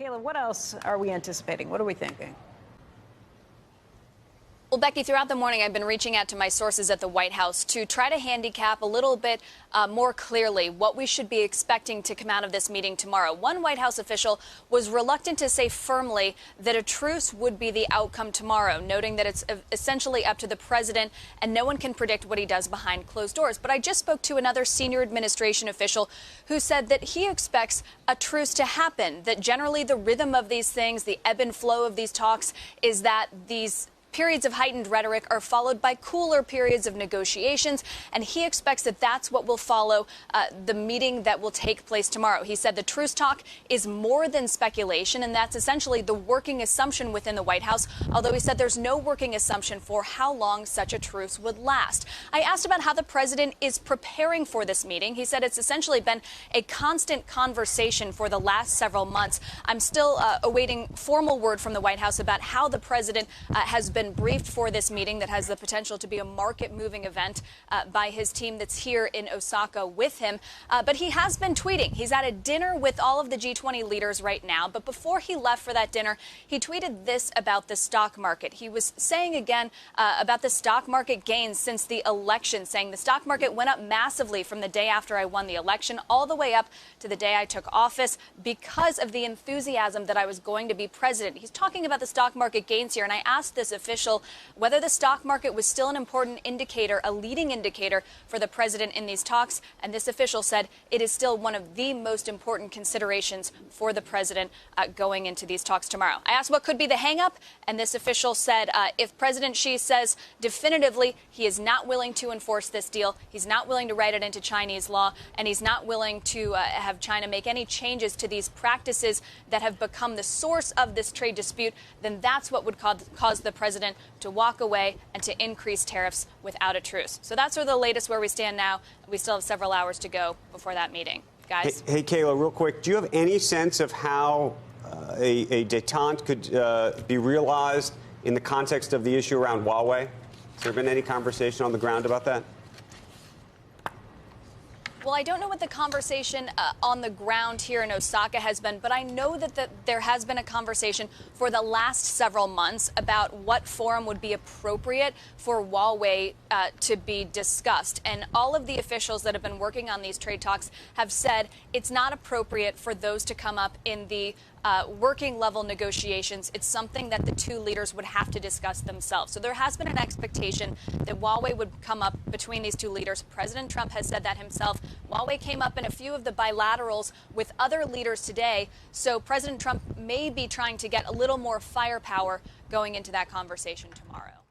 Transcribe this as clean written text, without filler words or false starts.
Kayla, what else are we anticipating? What are we thinking? Well, Becky, throughout the morning, I've been reaching out to my sources at the White House to try to handicap a little bit more clearly what we should be expecting to come out of this meeting tomorrow. One White House official was reluctant to say firmly that a truce would be the outcome tomorrow, noting that it's essentially up to the president and no one can predict what he does behind closed doors. But I just spoke to another senior administration official who said that he expects a truce to happen, that generally the rhythm of these things, the ebb and flow of these talks, is that these periods of heightened rhetoric are followed by cooler periods of negotiations, and he expects that that's what will follow the meeting that will take place tomorrow. He said the truce talk is more than speculation, and that's essentially the working assumption within the White House, although he said there's no working assumption for how long such a truce would last. I asked about how the president is preparing for this meeting. He said it's essentially been a constant conversation for the last several months. I'm still awaiting formal word from the White House about how the president has been briefed for this meeting that has the potential to be a market-moving event by his team that's here in Osaka with him. But he has been tweeting. He's at a dinner with all of the G20 leaders right now. But before he left for that dinner, he tweeted this about the stock market. He was saying again about the stock market gains since the election, saying the stock market went up massively from the day after I won the election all the way up to the day I took office because of the enthusiasm that I was going to be president. He's talking about the stock market gains here, and I asked this official whether the stock market was still an important indicator, a leading indicator for the president in these talks. And this official said it is still one of the most important considerations for the president going into these talks tomorrow. I asked what could be the hang-up, and this official said if President Xi says definitively he is not willing to enforce this deal, he's not willing to write it into Chinese law, and he's not willing to have China make any changes to these practices that have become the source of this trade dispute, then that's what would cause the president to walk away and to increase tariffs without a truce. So that's sort of the latest where we stand now. We still have several hours to go before that meeting. Guys? Hey, Kayla, real quick, do you have any sense of how a détente could be realized in the context of the issue around Huawei? Has there been any conversation on the ground about that? Well, I don't know what the conversation on the ground here in Osaka has been, but I know that there has been a conversation for the last several months about what forum would be appropriate for Huawei to be discussed. And all of the officials that have been working on these trade talks have said it's not appropriate for those to come up in the working level negotiations. It's something that the two leaders would have to discuss themselves. So there has been an expectation that Huawei would come up between these two leaders. President Trump has said that himself. Huawei came up in a few of the bilaterals with other leaders today. So President Trump may be trying to get a little more firepower going into that conversation tomorrow.